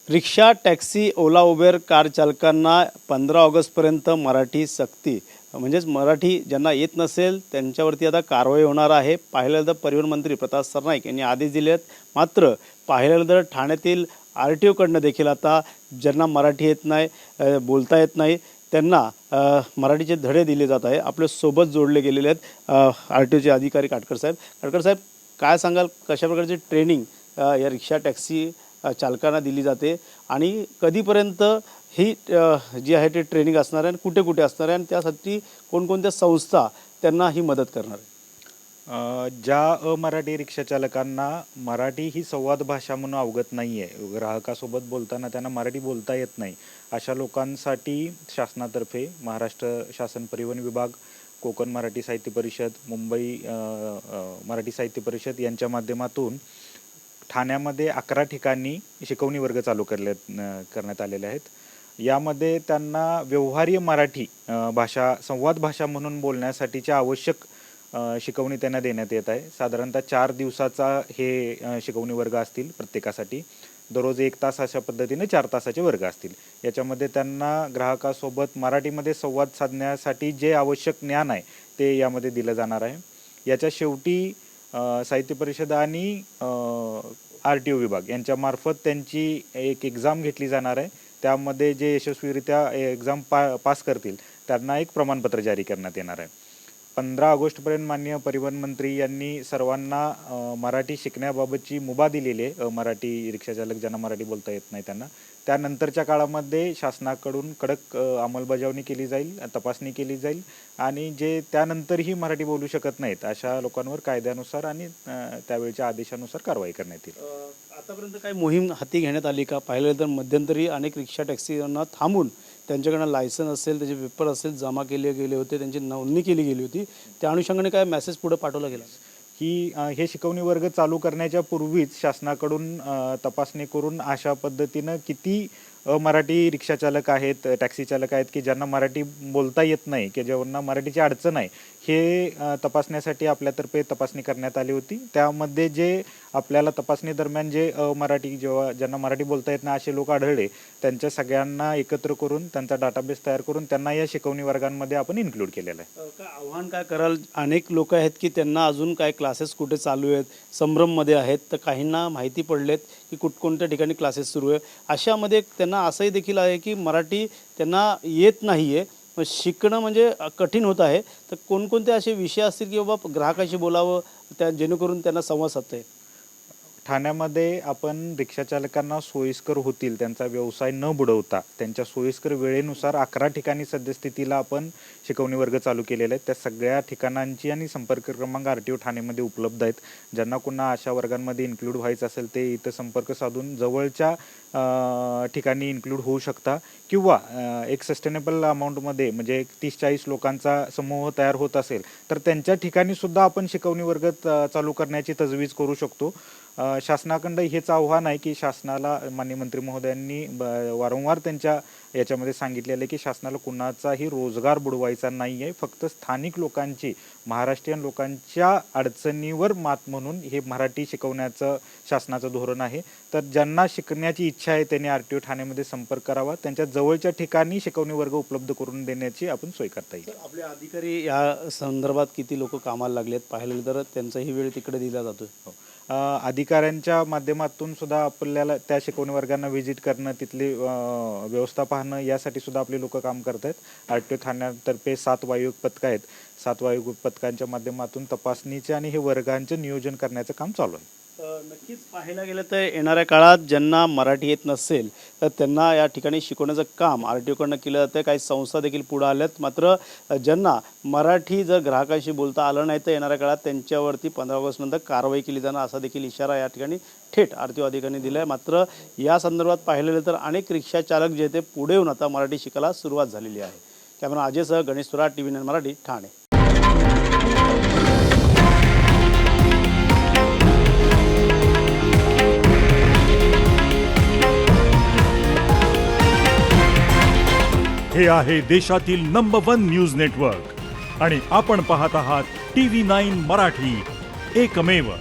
रिक्षा, taxi, ओला, Uber, car चालकांना 15 ऑगस्टपर्यंत मराठी सक्ती म्हणजेच मराठी ज्यांना येत नसेल त्यांच्यावरती आता कारवाई होणार आहे. पाहिलं तर परिवहन मंत्री प्रताप सरनाईक यांनी आदेश दिले आहेत. मात्र पाहिलं तर ठाण्यातील RTOकडनं देखील आता ज्यांना मराठी येत नाही, बोलता येत नाही त्यांना मराठीचे धडे दिले जात आहे. आपल्या सोबत जोडले गेलेले आहेत RTOचे अधिकारी काटकर साहेब, काय सांगाल कशा प्रकारची ट्रेनिंग या रिक्षा टॅक्सी चालकांना दिली जाते आणि कधीपर्यंत ही जी आहे ती ट्रेनिंग असणार आहे आणि कुठे कुठे असणार आहे आणि त्यासाठी कोणकोणत्या संस्था त्यांना ही मदत करणार आहे? ज्या अमराठी रिक्षा चालकांना मराठी ही संवाद भाषा म्हणून अवगत नाही आहे, ग्राहकासोबत बोलताना त्यांना मराठी बोलता येत नाही, अशा लोकांसाठी शासनातर्फे महाराष्ट्र शासन परिवहन विभाग, कोकण मराठी साहित्य परिषद, मुंबई मराठी साहित्य परिषद यांच्या माध्यमातून ठाण्यामध्ये 11 ठिकाणी शिकवणी वर्ग चालू करण्यात आलेले आहेत. यामध्ये त्यांना व्यवहार्य मराठी भाषा संवाद भाषा म्हणून बोलण्यासाठीच्या आवश्यक शिकवणी त्यांना देण्यात येत आहे. साधारणतः 4 दिवसाचा हे शिकवणी वर्ग असतील. प्रत्येकासाठी दररोज 1 तास अशा पद्धतीने 4 तासाचे वर्ग असतील. याच्यामध्ये त्यांना ग्राहकासोबत मराठीमध्ये संवाद साधण्यासाठी जे आवश्यक ज्ञान आहे ते यामध्ये दिलं जाणार आहे. याच्या शेवटी साहित्य परिषद आणि RTO विभाग यांच्यामार्फत त्यांची एक एक्झाम घेतली जाणार आहे. त्यामध्ये जे यशस्वीरित्या एक्झाम पास करतील त्यांना एक प्रमाणपत्र जारी करण्यात येणार आहे. 15 ऑगस्टपर्यंत माननीय परिवहन मंत्री यांनी सर्वांना मराठी शिकण्याबाबतची मुभा दिलेली आहे. मराठी रिक्षाचालक ज्यांना मराठी बोलता येत नाही त्यांना त्यानंतरच्या काळामध्ये शासनाकडून कडक अंमलबजावणी केली जाईल, तपासणी केली जाईल आणि जे त्यानंतरही मराठी बोलू शकत नाहीत अशा लोकांवर कायद्यानुसार आणि त्यावेळच्या आदेशानुसार कारवाई करण्यात येईल. आतापर्यंत काही मोहीम हाती घेण्यात आली का? पाहिलं तर मध्यंतरी अनेक रिक्षा टॅक्सींना थांबून त्यांच्याकडनं लायसन असेल, त्याचे पेपर असेल जमा केले गेले होते, त्यांची नोंदणी केली गेली होती. त्या अनुषंगाने काय मेसेज पुढे पाठवला गेला? हे शिकवणी वर्ग चालू करण्याच्या पूर्वीच शासनाकडून तपासणी करून अशा पद्धतीनं किती मराठी रिक्षा चालक आहेत, टॅक्सी चालक आहेत की ज्यांना मराठी बोलता येत नाही, की ज्यांना मराठीची अडचण आहे, हे तपासण्यासाठी आपल्यातर्फे तपासणी करण्यात आली होती. त्यामध्ये जे आपल्याला तपासणी दरम्यान जे मराठी ज्यांना मराठी बोलता येत नाही असे लोक आढळले त्यांच्या सगळ्यांना एकत्र करून त्यांचा डाटाबेस तयार करून त्यांना या शिकवणी वर्गांमध्ये आपण इन्क्लूड केलेलं आहे. काय आव्हान काय कराल? अनेक लोक आहेत की त्यांना अजून काय क्लासेस कुठे चालू आहेत, संभ्रममध्ये आहेत, तर काहींना माहिती पडलेत की कोणत्या ठिकाणी क्लासेस सुरू आहे. अशामध्ये त्यांना असंही देखील आहे की मराठी त्यांना येत नाही आहे, शिकणं म्हणजे कठीण होत आहे. तर कोणकोणते असे विषय असतील की बाबा ग्राहकाशी बोलावं त्या जेणेकरून त्यांना संवाद साधता येईल? ठाण्यामध्ये आपण रिक्षा चालकांना सोयीस्कर होतील त्यांचा व्यवसाय न बुडवता त्यांच्या सोयीस्कर वेळेनुसार 11 ठिकाणी सद्यस्थितीला आपण शिकवणी वर्ग चालू केलेले आहेत. त्या सगळ्या ठिकाणांची आणि संपर्क क्रमांक RTO ठाणेमध्ये उपलब्ध आहेत. ज्यांना कुणा अशा वर्गांमध्ये इन्क्लूड व्हायचं असेल ते इथं संपर्क साधून जवळच्या ठिकाणी इन्क्लूड होऊ शकता किंवा एक सस्टेनेबल अमाऊंटमध्ये म्हणजे 30-40 लोकांचा समूह तयार होत असेल तर त्यांच्या ठिकाणी सुद्धा आपण शिकवणी वर्ग चालू करण्याची तजवीज करू शकतो. शासनाकडं हेच आव्हान आहे की शासनाला माननीय मंत्री महोदयांनी वारंवार त्यांच्या याच्यामध्ये सांगितलेलं आहे की शासनाला कुणाचाही रोजगार बुडवायचा नाही आहे. फक्त स्थानिक लोकांची, महाराष्ट्रीयन लोकांच्या अडचणीवर मात म्हणून हे मराठी शिकवण्याचं शासनाचं धोरण आहे. तर ज्यांना शिकण्याची इच्छा आहे त्यांनी RTO ठाण्यामध्ये संपर्क करावा. त्यांच्या जवळच्या ठिकाणी शिकवणी वर्ग उपलब्ध करून देण्याची आपण सोय करता येईल. आपले अधिकारी या संदर्भात किती लोक कामाला लागलेत पाहिलं तर त्यांचाही वेळ तिकडे दिला जातो? अधिकाऱ्यांच्या माध्यमातून सुद्धा आपल्याला त्या शिकवणी वर्गांना व्हिजिट करणं, तिथली व्यवस्था पाहणं यासाठी सुद्धा आपली लोक काम करत आहेत. RTO ठाण्यातर्फे 7 वाहूक पथकं आहेत. 7 वाहूक पथकांच्या माध्यमातून तपासणीचे आणि हे वर्गांचं नियोजन करण्याचं काम चालू आहे. नक्कीच पाहायला गेलं तर येणाऱ्या काळात ज्यांना मराठी येत नसेल तर त्यांना या ठिकाणी शिकवण्याचं काम RTOकडनं केलं जातं. काही संस्था देखील पुढे आल्यात. मात्र ज्यांना मराठी जर ग्राहकाशी बोलता आलं नाही तर येणाऱ्या काळात त्यांच्यावरती 15 ऑगस्टनंतर कारवाई केली जाणार असा देखील इशारा या ठिकाणी थेट RTO अधिकाऱ्यांनी दिला आहे. मात्र या संदर्भात पाहिलं गेलं तर अनेक रिक्षा चालक जे ते पुढे येऊन आता मराठी शिकायला सुरुवात झालेली आहे. कॅमेरा अजयसह गणेश सुराट, TV9 मराठी, ठाणे. हे आहे देशातील नंबर 1 न्यूज नेटवर्क आणि आपण पाहत आहात TV9 मराठी, एकमेव.